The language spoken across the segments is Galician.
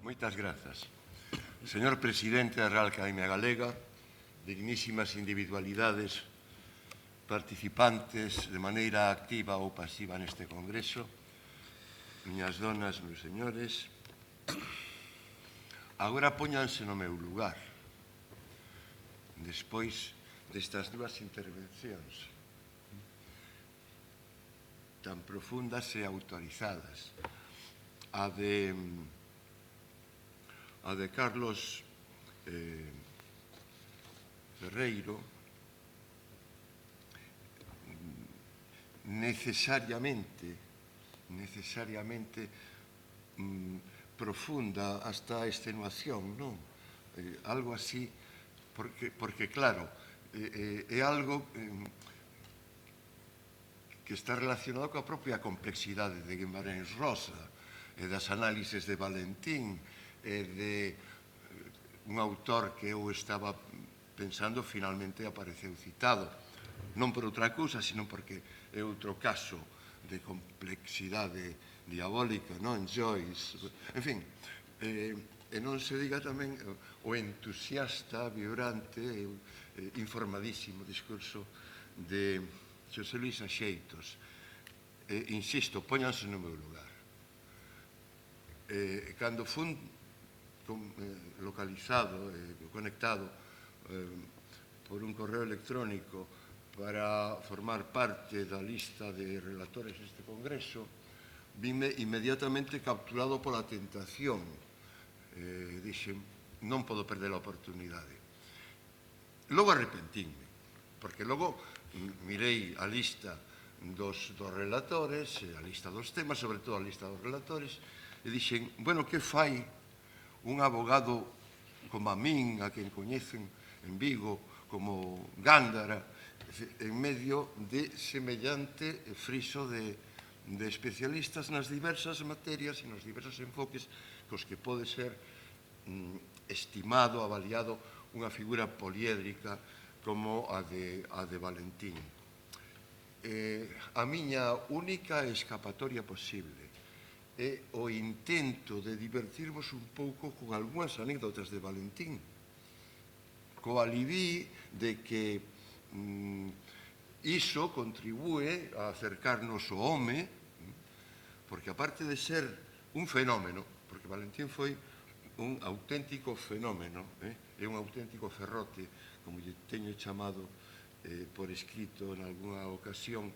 Moitas grazas. Señor Presidente da Real Academia Galega, dignísimas individualidades participantes de maneira activa ou pasiva neste Congreso, miñas donas, meus señores, agora póñanse no meu lugar, despois destas dúas intervencións tan profundas e autorizadas, a de Carlos Ferreiro, necesariamente profunda hasta a extenuación, non? Algo así, porque claro, é algo que está relacionado coa propia complexidade de Guimarães Rosa e das análises de Valentín e de un autor que eu estaba pensando finalmente apareceu citado, non por outra cousa, sino porque é outro caso de complexidade diabólica, non? Joyce, en fin, e non se diga tamén o entusiasta, vibrante, informadísimo discurso de Xosé Luis Axeitos. Insisto, póñanse no meu lugar. Cando fun localizado, conectado por un correo electrónico para formar parte da lista de relatores deste Congreso, vime inmediatamente capturado pola tentación. Dixen, non podo perder a oportunidade. Logo arrepentínme, porque logo mirei a lista dos relatores, a lista dos temas, sobre todo a lista dos relatores, e dixen, bueno, que fai un abogado como a min, a quen coñecen en Vigo, como Gándara, en medio de semellante friso de especialistas nas diversas materias e nos diversos enfoques cos que pode ser estimado, avaliado unha figura poliédrica como a de Valentín. A miña única escapatoria posible é o intento de divertirvos un pouco con algunhas anécdotas de Valentín, co aliví de que iso contribúe a acercarnos ao home, porque aparte de ser un fenómeno, porque Valentín foi un auténtico fenómeno, é un auténtico ferrote, como lle teño chamado por escrito en algunha ocasión.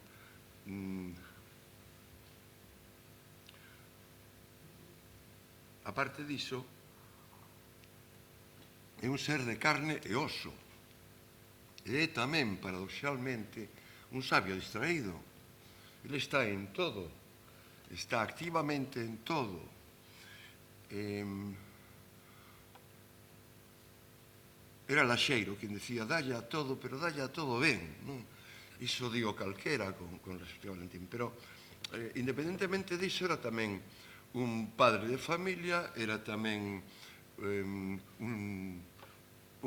Aparte diso, é un ser de carne e oso. E é tamén, paradoxalmente, un sabio distraído. Ele está en todo, está activamente en todo. Era Laxeiro quen decía, dalle a todo, pero dalle a todo ben. Iso digo calquera con respecto a Valentín. Pero, independentemente diso, era tamén un padre de familia, era tamén un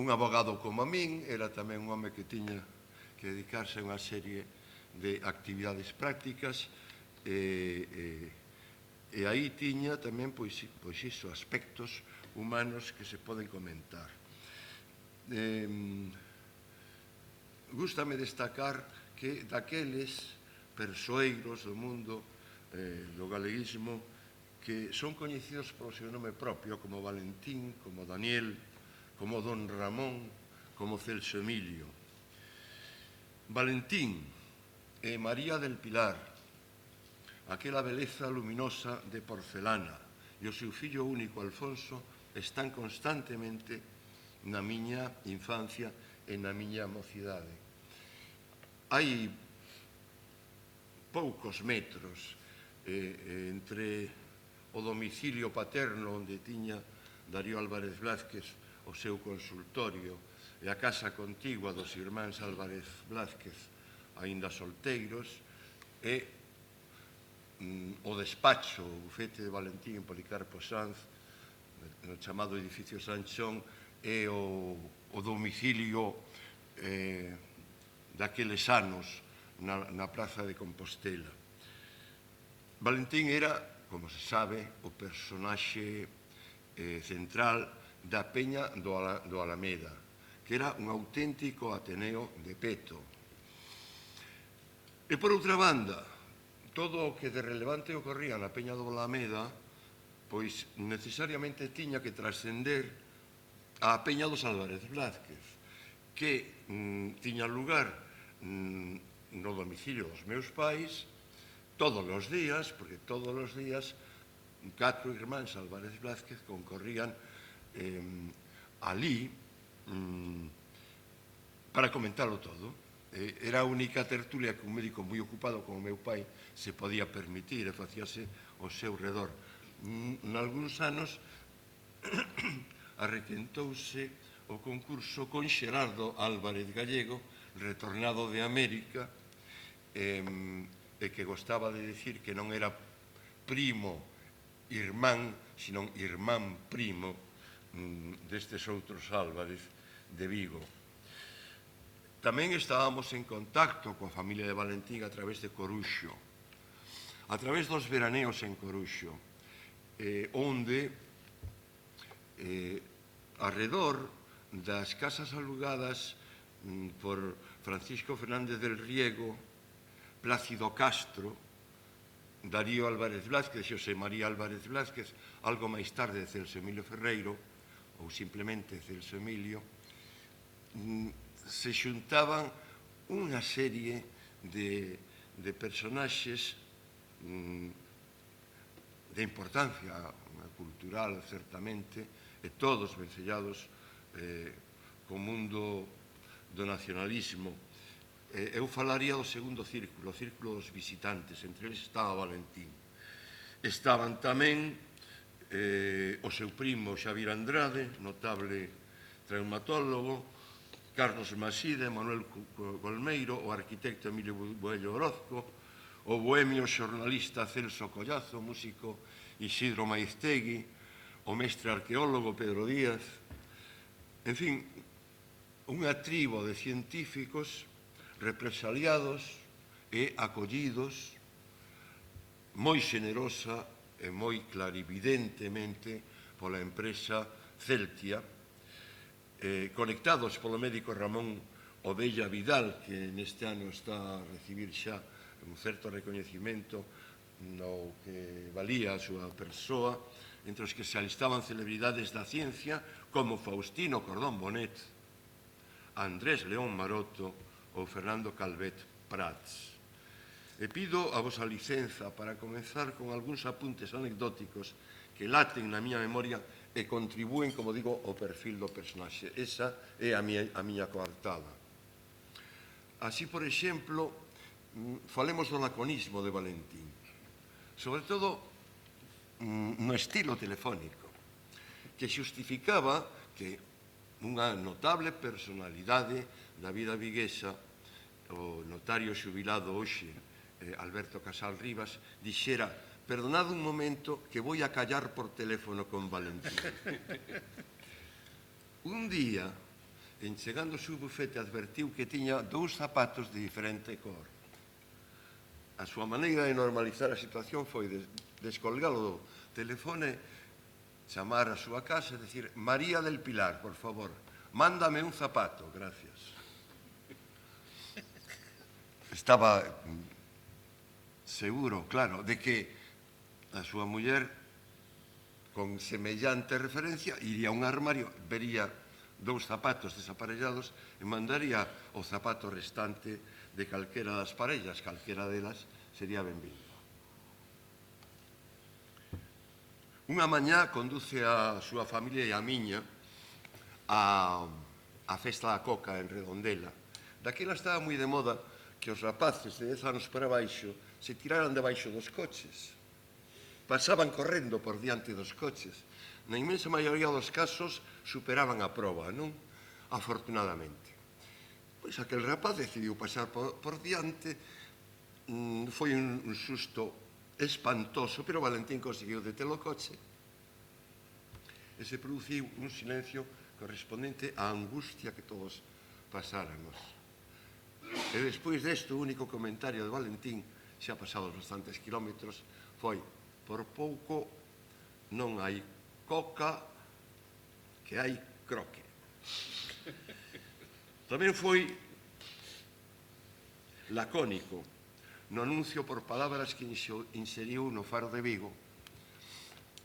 abogado como a min, era tamén un home que tiña que dedicarse a unha serie de actividades prácticas e aí tiña tamén, pois iso, aspectos humanos que se poden comentar. Gústame destacar que daqueles persoeiros do mundo do galeguismo que son coñecidos polo seu nome propio, como Valentín, como Daniel, como Don Ramón, como Celso Emilio. Valentín e María del Pilar, aquela beleza luminosa de porcelana, e o seu fillo único, Alfonso, están constantemente na miña infancia e na miña mocidade. Hai poucos metros entre o domicilio paterno onde tiña Darío Álvarez Blázquez o seu consultorio e a casa contigua dos irmáns Álvarez Blázquez, aínda solteiros, e o despacho, o bufete de Valentín en Policarpo Sanz, no chamado edificio Sanchón, e o domicilio daqueles anos na Praza de Compostela. Valentín era, como se sabe, o personaxe central da Peña do Alameda, que era un auténtico Ateneo de peto. E por outra banda, todo o que de relevante ocorría na Peña do Alameda, pois necesariamente tiña que trascender a Peña dos Álvarez Blázquez, que tiña lugar no domicilio dos meus pais todos os días, porque todos os días 4 irmáns Álvarez Blázquez concorrían ali para comentarlo todo. Era a única tertulia que un médico moi ocupado como o meu pai se podía permitir e facíase ao seu redor. Nalgúns anos arrequentouse o concurso con Xerardo Álvarez Gallego, retornado de América, e que gostaba de decir que non era primo irmán, senón irmán primo destes outros Álvarez de Vigo. Tamén estábamos en contacto coa familia de Valentín a través de Coruxo, a través dos veraneos en Coruxo, onde arredor das casas alugadas por Francisco Fernández del Riego, Plácido Castro, Darío Álvarez Blázquez, Xosé María Álvarez Blázquez, algo máis tarde Celso Emilio Ferreiro, ou simplemente Celso Emilio, se xuntaban unha serie de personaxes de importancia cultural, certamente, e todos vencellados co mundo do nacionalismo. Eu falaría do segundo círculo, o círculo dos visitantes, entre eles estaba Valentín. Estaban tamén o seu primo Xavier Andrade, notable traumatólogo, Carlos Maside, Manuel Colmeiro, o arquitecto Emilio Boello Orozco, o bohemio xornalista Celso Collazo, músico Isidro Maiztegui, o mestre arqueólogo Pedro Díaz, en fin, unha tribo de científicos represaliados e acollidos moi xenerosa e moi clarividentemente pola empresa Celtia, conectados polo médico Ramón Ovella Vidal, que neste ano está a recibir xa un certo recoñecimento no que valía a súa persoa, entre os que se alistaban celebridades da ciencia como Faustino Cordón Bonet, Andrés León Maroto ou Fernando Calvet Prats. E pido a vosa licenza para comenzar con algúns apuntes anecdóticos que laten na miña memoria e contribúen, como digo, ao perfil do personaxe. Esa é a miña coartada. Así, por exemplo, falemos do laconismo de Valentín, sobre todo no estilo telefónico, que xustificaba que unha notable personalidade da vida viguesa, o notario xubilado hoxe, Alberto Casal Rivas, dixera: perdonad un momento que voy a callar por teléfono con Valentín. Un día, en chegando ao seu bufete, advertiu que tiña 2 zapatos de diferente cor. A súa maneira de normalizar a situación foi descolgalo do telefone, chamar a súa casa e dicir: María del Pilar, por favor, mándame un zapato, gracias. Estaba seguro, claro, de que a súa muller, con semellante referencia, iría a un armario, vería 2 zapatos desaparellados e mandaría o zapato restante de calquera das parellas, calquera delas sería benvido. Unha mañá conduce a súa familia e a miña a festa da coca en Redondela. Daquela estaba moi de moda que os rapaces de 10 anos para baixo se tiraran debaixo dos coches. Pasaban correndo por diante dos coches. Na inmensa maioría dos casos superaban a proba, non? Afortunadamente. Pois aquel rapaz decidiu pasar por diante, foi un susto espantoso, pero Valentín conseguiu deter o coche e se produciu un silencio correspondente á angustia que todos pasáramos. E despois desto, o único comentario de Valentín, xa pasados bastantes kilómetros, foi: por pouco non hai coca, que hai croque. Tamén foi lacónico no anuncio por palabras que inseriu no Faro de Vigo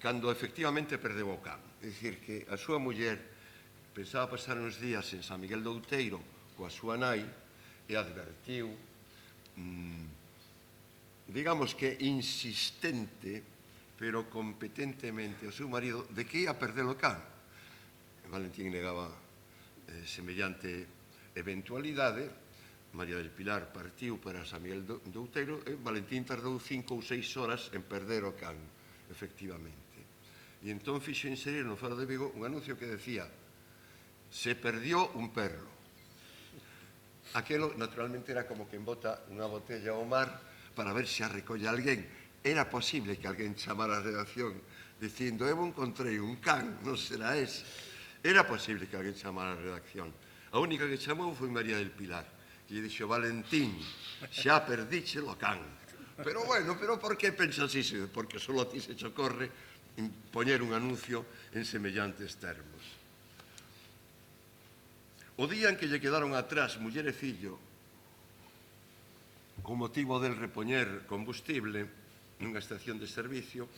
cando efectivamente perdeu o can. É dicir, que a súa muller pensaba pasar uns días en San Miguel do Outeiro coa súa nai e advertiu, digamos que insistente, pero competentemente ao seu marido, de que ia perder o can. Valentín negaba semellante eventualidade. María del Pilar partiu para San Miguel do Outeiro e Valentín tardou 5 ou 6 horas en perder o can, efectivamente. E entón fixo inserir no Faro de Vigo un anuncio que decía: se perdió un perro. Aquelo, naturalmente, era como quen bota unha botella ao mar para ver se a recolle alguén. Era posible que alguén chamara a redacción dicindo: eu encontrei un can, non será ese. Era posible que alguén chamara a redacción. A única que chamou foi María del Pilar, que lle dixo: Valentín, xa perdiche o can. Pero bueno, pero por que pensas iso? Porque só a ti se te ocorre poñer un anuncio en semellantes termos. O día en que lle quedaron atrás muller e fillo, con motivo del repoñer combustible nunha estación de servicio,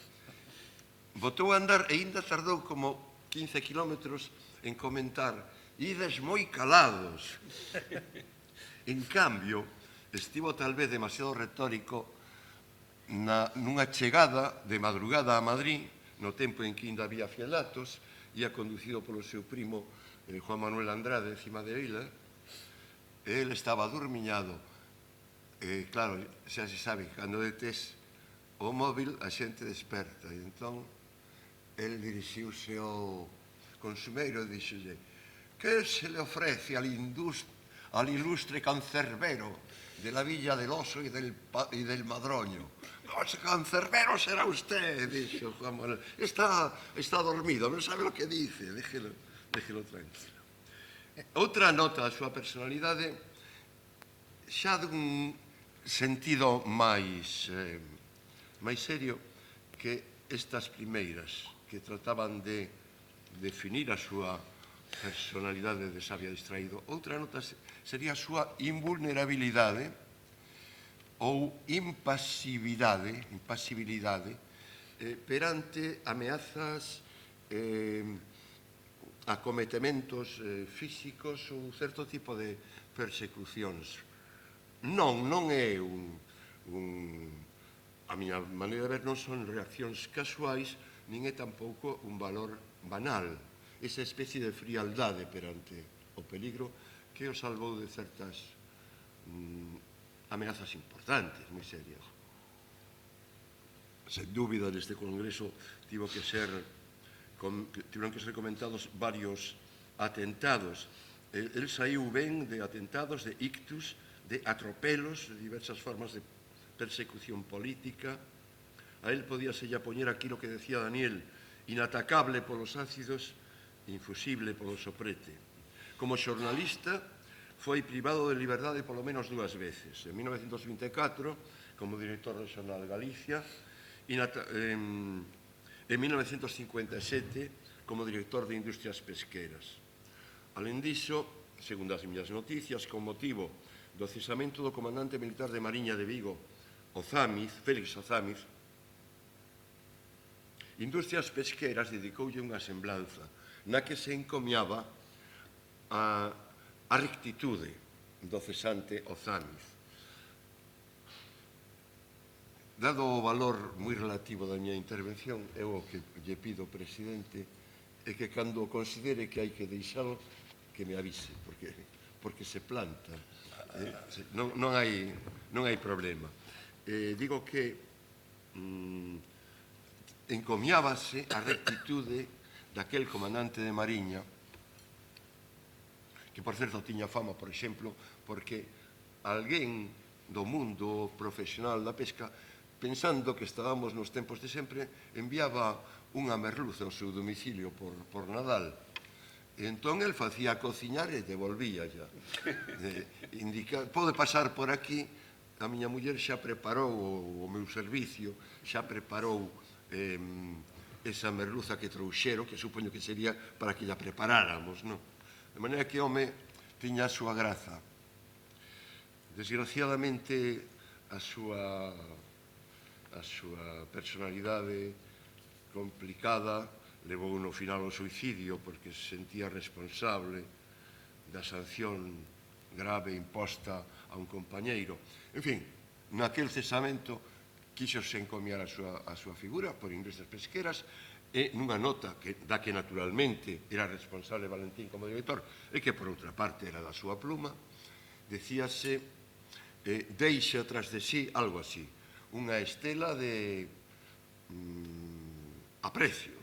botou a andar e ainda tardou como 15 kilómetros en comentar: ides moi calados. En cambio, estivo tal vez demasiado retórico nunha chegada de madrugada a Madrid, no tempo en que ainda había fielatos, ia conducido polo seu primo Juan Manuel Andrade, encima de Vila. Ele estaba adormiñado. Claro, xa se sabe, cando detes o móvil a xente desperta. E entón, ele dirixiuse ao consumeiro e dixolle: que se le ofrece al ilustre cancerbero de la Villa del Oso y del Madroño? Cancerbero será usted, dixo Juan Manuel. Está dormido, non sabe o que dice, déjelo tranquilo. Outra nota da súa personalidade, xa dun sentido máis serio que estas primeiras, que trataban de definir a súa personalidade de sabia distraído. Outra nota sería a súa invulnerabilidade ou impasibilidade perante ameazas, acometementos físicos ou certo tipo de persecucións. Non é a miña maneira de ver, non son reaccións casuais, nin é tampouco un valor banal. Esa especie de frialdade perante o peligro que o salvou de certas ameazas importantes, moi serias. Sen dúbida, neste congreso tiveron que ser comentados varios atentados. El saiu ben de atentados, de ictus, de atropelos, de diversas formas de persecución política. A él podíaselle poñer aquilo que decía Daniel: inatacable polos ácidos, infusible polo soprete. Como xornalista, foi privado de liberdade polo menos 2 veces. En 1924, como director do xornal Galicia, en 1957, como director de Industrias Pesqueras. Alén diso, segundo as miñas noticias, con motivo do cesamento do comandante militar de Mariña de Vigo, Félix Ozamiz, Industrias Pesqueras dedicoulle unha semblanza na que se encomiaba a rectitude do cesante Ozamiz. Dado o valor moi relativo da miña intervención, eu o que lle pido, presidente, é que cando considere que hai que deixalo, que me avise, porque se planta. Non hai problema. Digo que encomiábase a rectitude daquel comandante de Mariña, que, por certo, tiña fama, por exemplo, porque alguén do mundo profesional da pesca, pensando que estábamos nos tempos de sempre, enviaba unha merluza ao seu domicilio por Nadal. E entón el facía cociñar e devolvía ya. Pode pasar por aquí, a miña muller xa preparou o meu servicio, xa preparou esa merluza que trouxeron, que supoño que sería para que la preparáramos, non? De maneira que o home tiña a súa graza. Desgraciadamente, a súa personalidade complicada levou no final ao suicidio porque se sentía responsable da sanción grave imposta a un compañeiro. En fin, naquel cesamento quixose encomiar a súa figura por Inglesas Pesqueras e nunha nota da que naturalmente era responsable Valentín como director e que por outra parte era da súa pluma, decíase deixa tras de sí algo así, unha estela de aprecio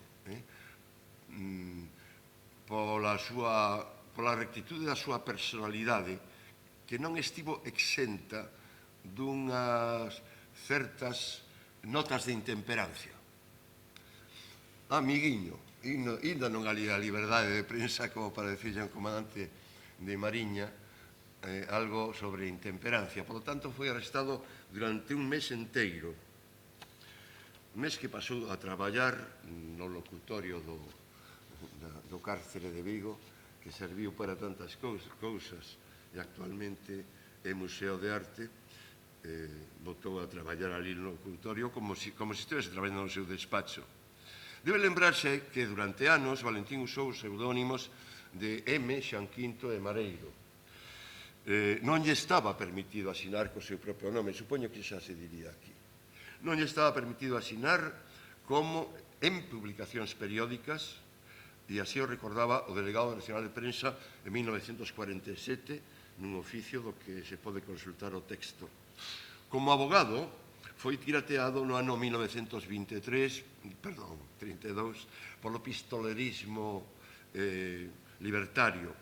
pola rectitude da súa personalidade que non estivo exenta dunhas certas notas de intemperancia. Amiguiño, ainda non ali a liberdade de prensa como para decirle a un comandante de Mariña algo sobre intemperancia. Por lo tanto, foi arrestado durante un mes enteiro. Un mes que pasou a traballar no locutorio do cárcere de Vigo, que serviu para tantas cousas e actualmente é Museo de Arte. Botou a traballar ali no locutorio como se estivese traballando no seu despacho. Debe lembrarse que durante anos Valentín usou os pseudónimos de M, Xanquinto e Mareiro. Non lle estaba permitido asinar co seu propio nome, supoño que xa se diría aquí. Non lle estaba permitido asinar como en publicacións periódicas, e así o recordaba o delegado nacional de prensa en 1947 nun oficio do que se pode consultar o texto. Como abogado, foi tirateado no ano 32 polo pistolerismo libertario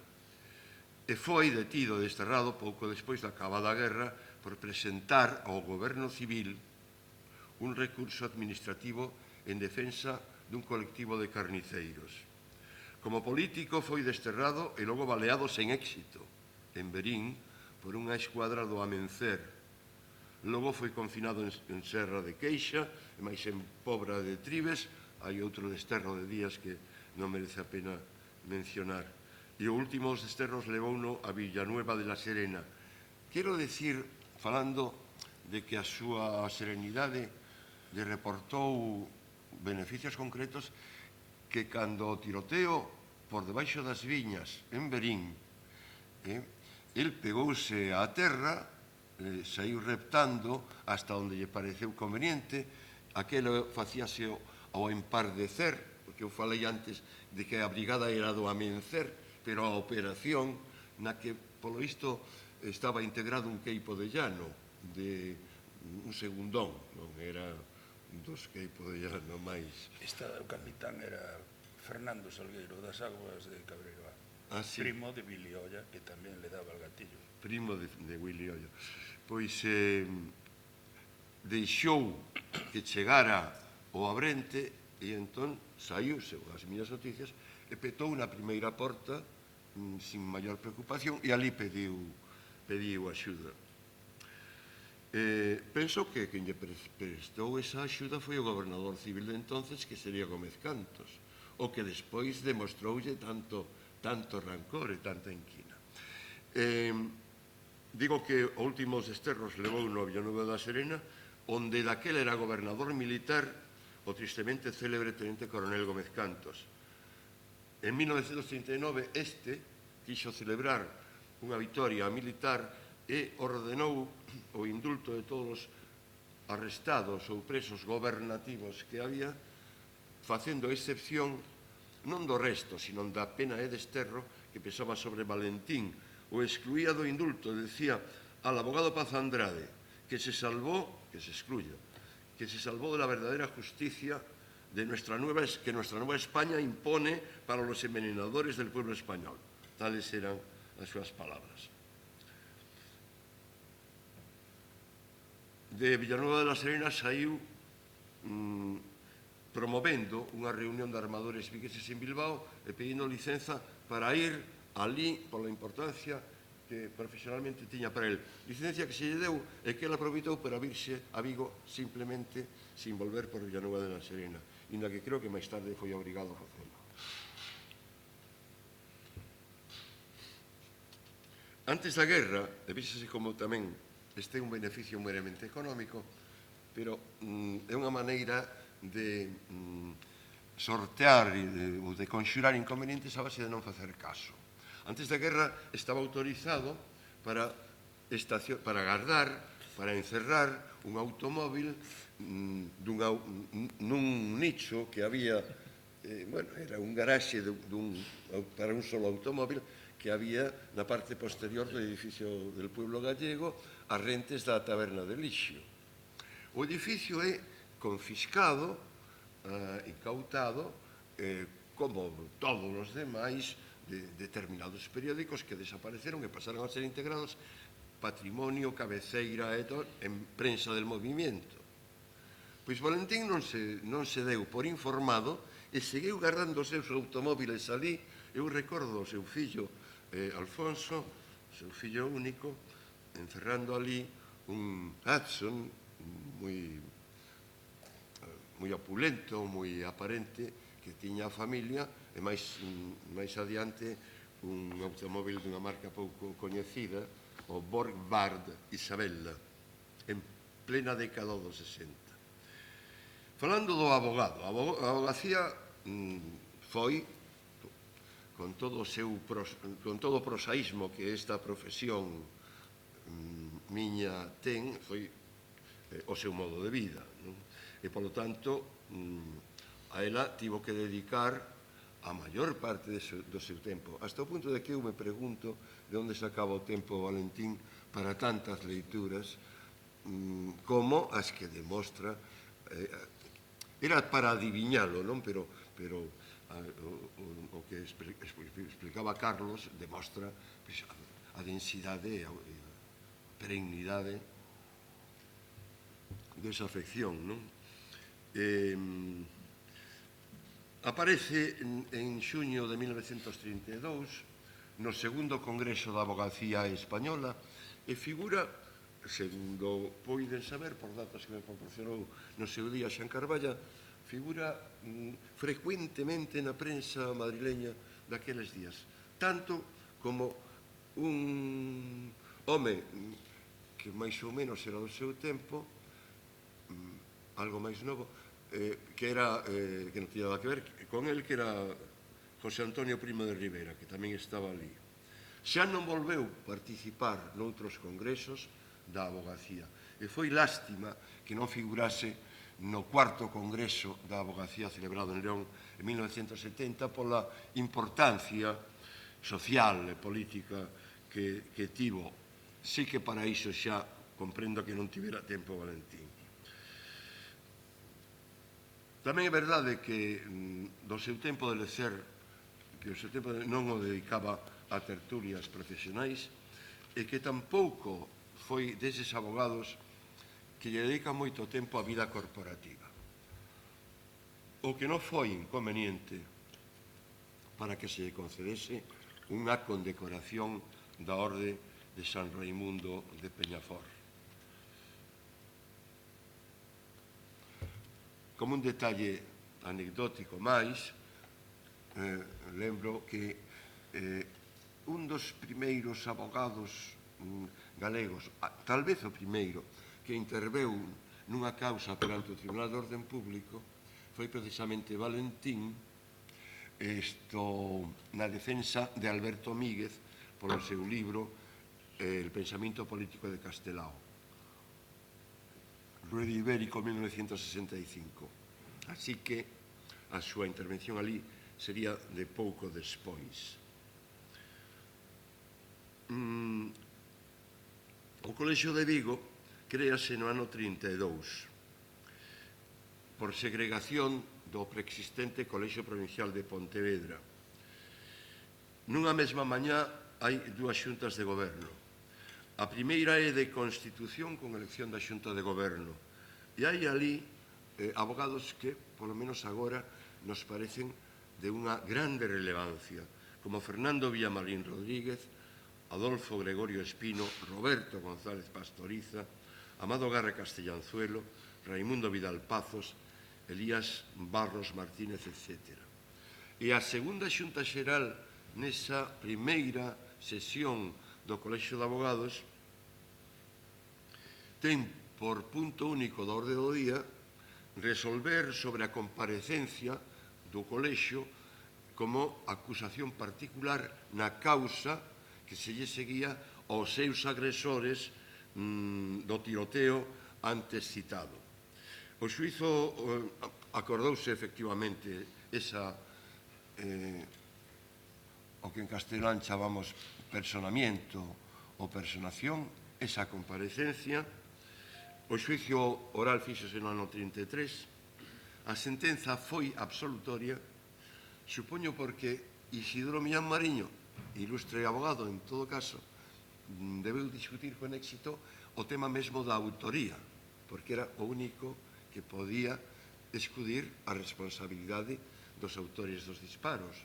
e foi detido e desterrado pouco despois da acabada a guerra por presentar ao goberno civil un recurso administrativo en defensa dun colectivo de carniceiros. Como político foi desterrado e logo baleado sen éxito en Verín por unha escuadra do Amencer. Logo foi confinado en Serra de Queixa e máis en Pobra de Tribes. Hai outro desterro de días que non merece a pena mencionar. E o último dos desterros levouno a Villanueva de la Serena. Quero decir, falando de que a súa serenidade lle reportou beneficios concretos, que cando o tiroteo por debaixo das viñas en Verín, el pegouse á terra, saiu reptando hasta onde lle pareceu conveniente, aquelo facíase ao empardecer, porque eu falei antes de que a brigada era do Amencer, pero a operación na que, polo isto, estaba integrado un queipo de llano, de un segundón, non era dos queipos de llano máis. O capitán era Fernando Salgueiro, das Aguas de Cabreira, primo de Willy Olla, que tamén le daba el gatillo. Primo de Willy Olla. Pois deixou que chegara o Abrente e entón saiu, según as miñas noticias, e petou na primeira porta sin maior preocupación e ali pediu axuda. Penso que quen lle prestou esa axuda foi o gobernador civil de entonces, que sería Gómez Cantos, o que despois demostroulle tanto rancor e tanta inquina. Digo que o último desterros levou no Villanueva da Serena, onde daquela era gobernador militar o tristemente célebre tenente coronel Gómez Cantos. En 1939 quixo celebrar unha vitoria militar e ordenou o indulto de todos os arrestados ou presos gobernativos que había, facendo excepción non do resto, sino da pena e desterro que pesaba sobre Valentín. O excluía do indulto, decía al abogado Paz Andrade, que se salvó de la verdadera justicia que nuestra nueva España impone para los envenenadores del pueblo español. Tales eran as súas palabras. De Villanueva de la Serena saiu promovendo unha reunión de armadores vigueses en Bilbao e pedindo licenza para ir ali pola importancia que profesionalmente tiña para el. Licencia que se lle deu e que ele aproveitou para virse a Vigo simplemente sin volver por Villanueva de la Serena. inda que creo que máis tarde foi obrigado a facelo. Antes da guerra, e víxese como tamén este é un beneficio meramente económico, pero é unha maneira de sortear ou de conxurar inconvenientes a base de non facer caso. Antes da guerra estaba autorizado para guardar, para encerrar un automóvil nun nicho que había, era un garaxe para un solo automóvil que había na parte posterior do edificio del pueblo gallego, a rentes da taberna de Lixio. O edificio é confiscado, incautado, como todos os demais de determinados periódicos que desapareceron e pasaron a ser integrados patrimonio, cabeceira en prensa del movimiento. Pois Valentín non se deu por informado e seguiu guardando os seus automóviles ali. Eu recordo o seu fillo Alfonso, o seu fillo único, encerrando ali un Hudson moi opulento, moi aparente, que tiña a familia, e máis adiante un automóvil dunha marca pouco coñecida, o Borgward Isabella, en plena década dos 60. Falando do abogado, a abogacía foi, con todo o prosaísmo que esta profesión miña ten, foi o seu modo de vida. E, polo tanto, a ela tivo que dedicar a maior parte do seu tempo, hasta o punto de que eu me pregunto de onde sacaba o tempo Valentín para tantas leituras como as que demostra. Era para adiviñalo, non? Pero o que explicaba Carlos demostra a densidade e a perennidade desa afección, non? Aparece en xuño de 1932 no segundo Congreso da Abogacía Española e figura, segundo poiden saber por datos que me proporcionou no seu día Xan Carballa, figura frecuentemente na prensa madrileña daqueles días, tanto como un home que máis ou menos era do seu tempo, algo máis novo, que non tiña nada que ver con el, que era José Antonio Primo de Rivera, que tamén estaba ali. Xa non volveu participar noutros congresos da abogacía, e foi lástima que non figurase no cuarto congreso da abogacía celebrado en León en 1970 pola importancia social e política que tivo. Sí que para iso xa comprendo que non tivera tempo Valentín. Tamén é verdade que do seu tempo de lecer, que o seu tempo non o dedicaba a tertulias profesionais, e que tampouco foi deses abogados que lle dedican moito tempo á vida corporativa. O que non foi inconveniente para que se lle concedese unha condecoración da Orde de San Raimundo de Peñafort. Como un detalle anecdótico máis, lembro que un dos primeiros abogados galegos, tal vez o primeiro, que interveu nunha causa perante o Tribunal de Orden Público foi precisamente Valentín, na defensa de Alberto Míguez polo seu libro El pensamiento político de Castelao, Ruedo Ibérico, 1965. Así que a súa intervención ali sería de pouco despois. O Colexio de Vigo créase no ano 32 por segregación do preexistente Colexio Provincial de Pontevedra. Nunha mesma mañá hai dúas xuntas de goberno. A primeira é de Constitución con elección da Xunta de Goberno. E hai ali abogados que, polo menos agora, nos parecen de unha grande relevancia, como Fernando Villamarín Rodríguez, Adolfo Gregorio Espino, Roberto González Pastoriza, Amado Garra Castellanzuelo, Raimundo Vidal Pazos Elías Barros Martínez, etc. E a segunda xunta xeral nesa primeira sesión do Colexio de Abogados ten por punto único da orde do día resolver sobre a comparecencia do Colexio como acusación particular na causa que se lle seguía aos seus agresores do tiroteo antes citado. O xuízo acordouse efectivamente esa, o que en castelán chamamos personamiento ou personación, esa comparecencia. O xuicio oral fíxose no ano 33, a sentenza foi absolutoria, supoño porque Isidro Millán Mariño, ilustre abogado en todo caso, debeu discutir con éxito o tema mesmo da autoría, porque era o único que podía escudir a responsabilidade dos autores dos disparos.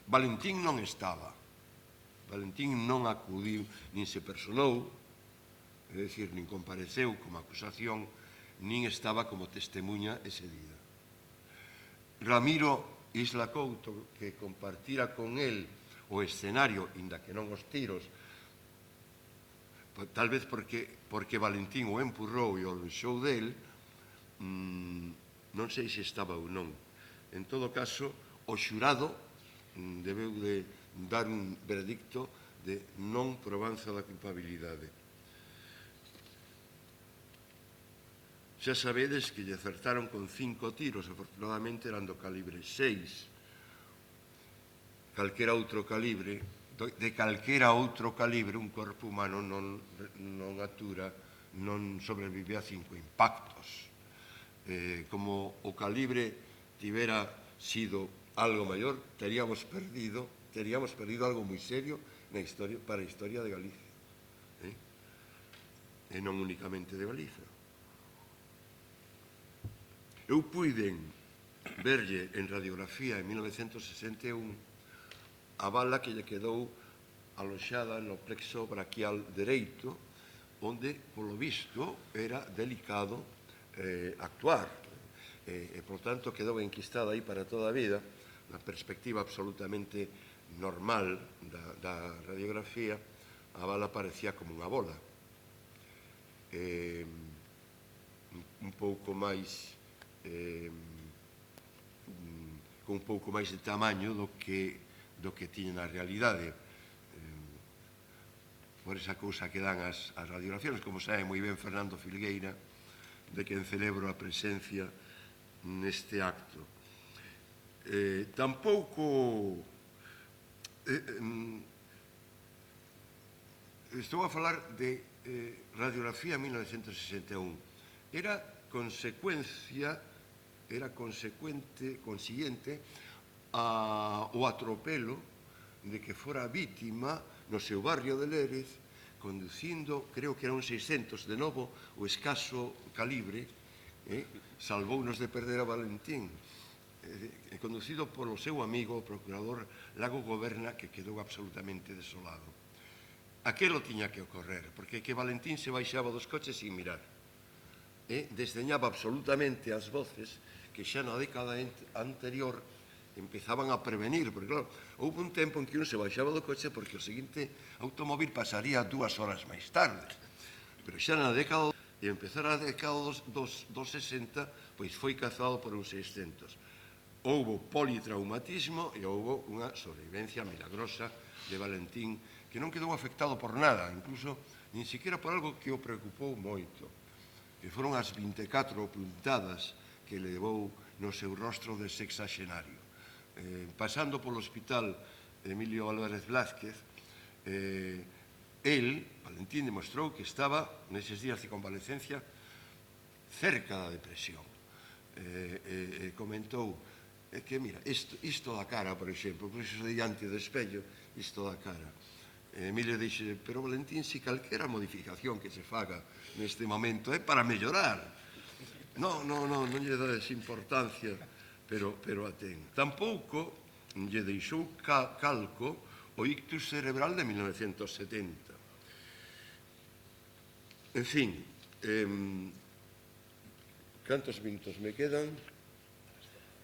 Valentín non estaba. Valentín non acudiu, nin se personou, é dicir, nin compareceu como acusación, nin estaba como testemunha ese día. Ramiro Isla Couto, que compartira con él o escenario, inda que non os tiros, tal vez porque Valentín o empurrou e o deixou del, non sei se estaba ou non. En todo caso, o xurado debeu de dar un veredicto de non probanza da culpabilidade. Xa sabedes que lle acertaron con 5 tiros, afortunadamente eran do calibre 6. Calquera outro calibre, de calquera outro calibre, un corpo humano non atura, non sobrevive a 5 impactos. Como o calibre tivera sido algo maior, teríamos perdido algo moi serio para a historia de Galicia. E non únicamente de Galicia. Eu puiden verlle en radiografía en 1961 a bala que lle quedou aloxada no plexo braquial dereito, onde, polo visto, era delicado actuar. E, por tanto, quedou enquistada aí para toda a vida, na perspectiva absolutamente normal da radiografía, a bala parecía como unha bola. Un pouco máis con un pouco máis de tamaño do que tiña na realidade, por esa cousa que dan as radiografías, como sabe moi ben Fernando Filgueira, de quen celebro a presencia neste acto. Tampouco estou a falar de radiografía 1961. Era consiguiente ao atropelo de que fora vítima no seu barrio de Lérez, conducindo, creo que era un 600, de novo, o escaso calibre, salvounos de perder a Valentín, conducido polo seu amigo, o procurador Lago Goberna, que quedou absolutamente desolado. Aquelo tiña que ocorrer, porque que Valentín se baixaba dos coches sin mirar. Desdeñaba absolutamente as voces que xa na década anterior empezaban a prevenir, porque claro, houve un tempo en que un se baixaba do coche porque o seguinte automóvil pasaría 2 horas máis tarde. Pero xa na década, e empezar a década dos 60, pois foi cazado por un 600. Houbo politraumatismo e houbo unha sobrevivencia milagrosa de Valentín que non quedou afectado por nada, incluso nin siquiera por algo que o preocupou moito, que foron as 24 puntadas que levou no seu rostro de sexagenario. Pasando polo hospital Emilio Álvarez Blázquez, Valentín, demostrou que estaba, neses días de convalecencia, cerca da depresión. Comentou que, mira, isto da cara, por exemplo, por iso diante do espello, isto da cara. Emilio dixe, pero Valentín, si calquera modificación que se faga neste momento é para mellorar. Non lle dades importancia, pero a ten. Tampouco lle deixou calco o ictus cerebral de 1970. En fin, Cantos minutos me quedan?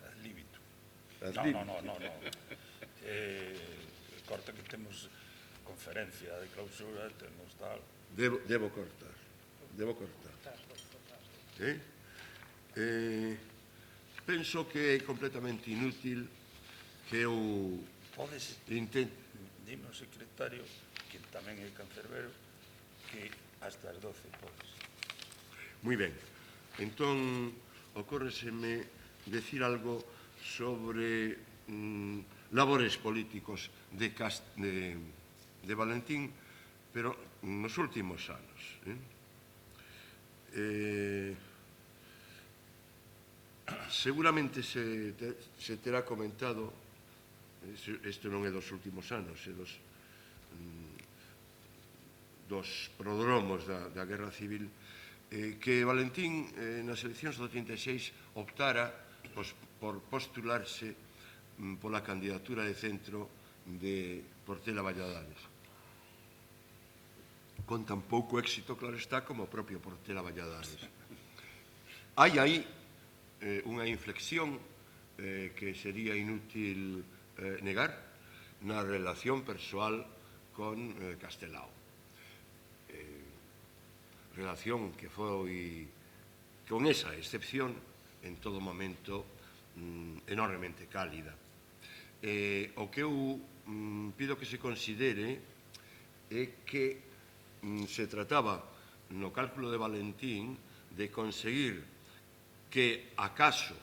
Ad libitum. Ad No, libitum. no. Corta que temos conferencia de clausura, temos tal... Debo cortar. Penso que é completamente inútil que eu intente... Dime o secretario, que tamén é cancerbero, que hasta as 12 podes. Moi ben. Entón, ocórreseme decir algo sobre labores políticos de Valentín, pero nos últimos anos. Seguramente se terá comentado, isto non é dos últimos anos, é dos prodromos da Guerra Civil, que Valentín nas eleccións do 86 optara por postularse pola candidatura de centro de Portela Valladares. Con tan pouco éxito, claro está, como o propio Portela Valladares. Hai aí unha inflexión que sería inútil negar na relación persoal con Castelao. Relación que foi, con esa excepción, en todo momento enormemente cálida. O que eu pido que se considere é que se trataba no cálculo de Valentín de conseguir que acaso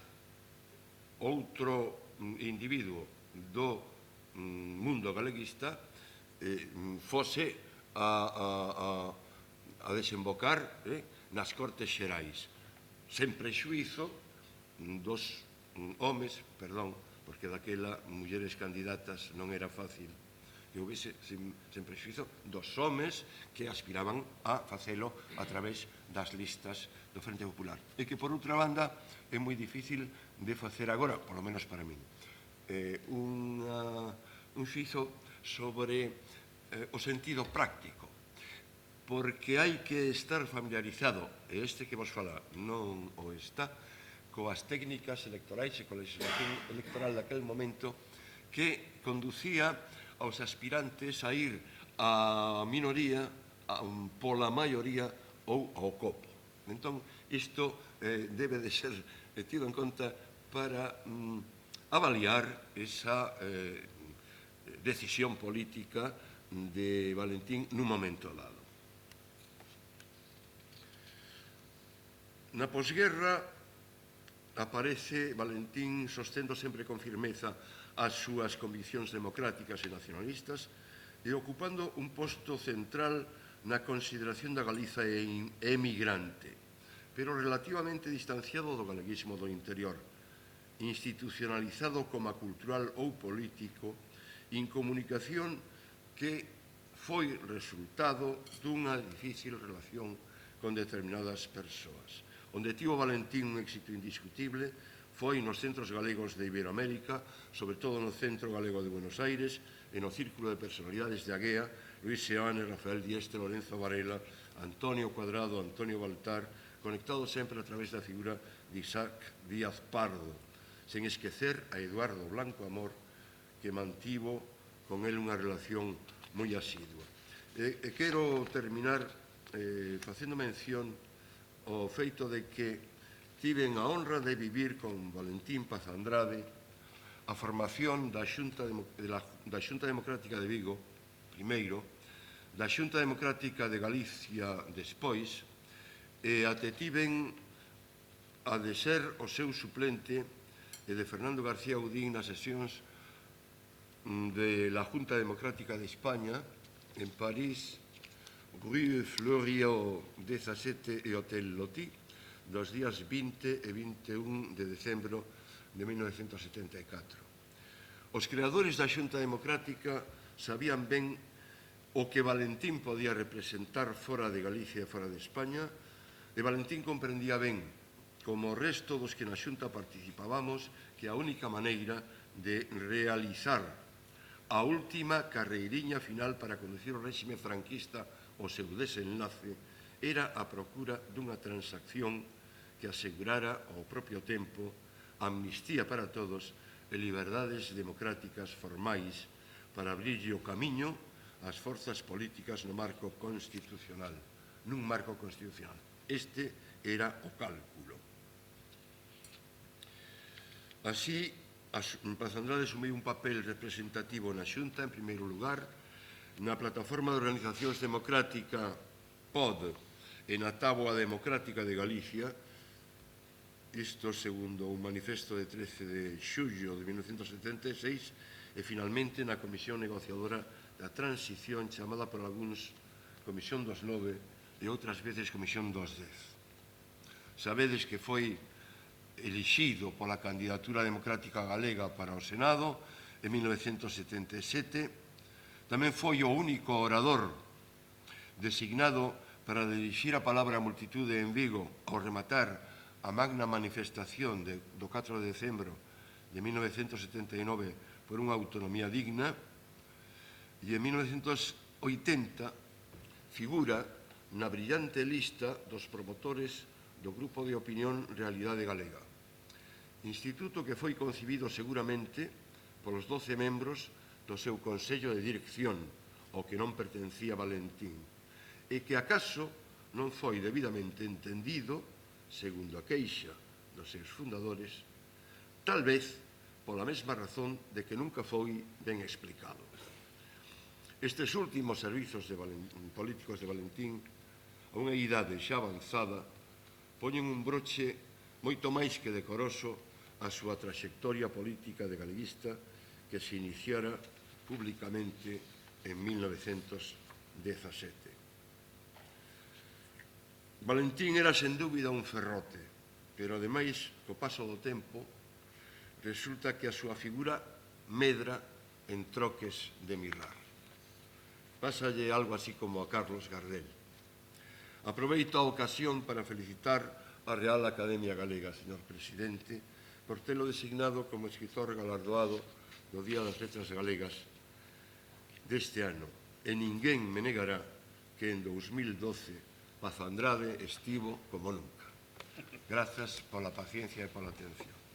outro individuo do mundo galeguista fose a desembocar nas Cortes Xerais, sen prexuízo dos homes, perdón, porque daquela mulleres candidatas non era fácil que houvese, sen prexuízo, dos homes que aspiraban a facelo a través das listas do Frente Popular. E que, por outra banda, é moi difícil de facer agora, polo menos para min, un xuizo sobre o sentido práctico, porque hai que estar familiarizado, e este que vos fala non o está, coas técnicas electorais e coa legislación electoral daquel momento que conducía aos aspirantes a ir á minoría, pola maioría ou ao copo. Entón, isto debe de ser tido en conta para avaliar esa decisión política de Valentín nun momento dado. Na posguerra aparece Valentín sostendo sempre con firmeza as súas conviccións democráticas e nacionalistas e ocupando un posto central na consideración da Galiza emigrante, pero relativamente distanciado do galeguismo do interior, institucionalizado como cultural ou político, incomunicación que foi resultado dunha difícil relación con determinadas persoas. Onde tivo Valentín un éxito indiscutible foi nos centros galegos de Iberoamérica, sobre todo no Centro Galego de Buenos Aires e no Círculo de Personalidades de Aguea, Luis Seoane, Rafael Dieste, Lorenzo Varela, Antonio Cuadrado, Antonio Baltar, conectados sempre a través da figura de Isaac Díaz Pardo, sen esquecer a Eduardo Blanco Amor, que mantivo con el unha relación moi asidua. Quero terminar facendo mención o feito de que tiven a honra de vivir con Valentín Paz Andrade a formación da Xunta Democrática de Vigo, primeiro, da Xunta Democrática de Galicia despois, e até tiven a de ser o seu suplente e de Fernando García Udín nas sesións de la Junta Democrática de España en París, Rue Fleuriot 17 e Hotel Loti, dos días 20 e 21 de decembro de 1974. Os creadores da Xunta Democrática sabían ben o que Valentín podía representar fora de Galicia e fora de España, e Valentín comprendía ben, como o resto dos que na Xunta participábamos, que a única maneira de realizar a última carreiriña final para conducir o réxime franquista o seu desenlace era a procura dunha transacción que asegurara ao propio tempo amnistía para todos e liberdades democráticas formais para abrirlle o camiño ás forzas políticas no marco constitucional, nun marco constitucional. Este era o cálculo. Así, Paz Andrade asumiu un papel representativo na Xunta, en primeiro lugar, na Plataforma de Organizacións Democrática POD e na Táboa Democrática de Galicia, isto segundo un manifesto de 13 de xullo de 1976, e finalmente na Comisión Negociadora da Transición, chamada por algúns Comisión 29 e outras veces Comisión 210. Sabedes que foi elixido pola candidatura democrática galega para o Senado en 1977. Tamén foi o único orador designado para dirixir a palabra a multitude en Vigo ao rematar a magna manifestación do 4 de decembro de 1979 por unha autonomía digna, e en 1980 figura na brillante lista dos promotores do Grupo de Opinión Realidade Galega, instituto que foi concibido seguramente polos 12 membros do seu Consello de Dirección, ao que non pertencía Valentín, e que acaso non foi debidamente entendido, segundo a queixa dos seus fundadores, tal vez pola mesma razón de que nunca foi ben explicado. Estes últimos servizos políticos de Valentín, a unha idade xa avanzada, poñen un broche moito máis que decoroso a súa traxectoria política de galeguista que se iniciara públicamente en 1917. Valentín era, sen dúbida, un ferrote, pero, ademais, co paso do tempo, resulta que a súa figura medra en troques de mirrar. Pásalle algo así como a Carlos Gardel. Aproveito a ocasión para felicitar a Real Academia Galega, señor presidente, por telo designado como escritor galardoado do Día das Letras Galegas deste ano. E ninguén me negará que en 2012 Paz Andrade estivo como nunca. Grazas pola paciencia e pola atención.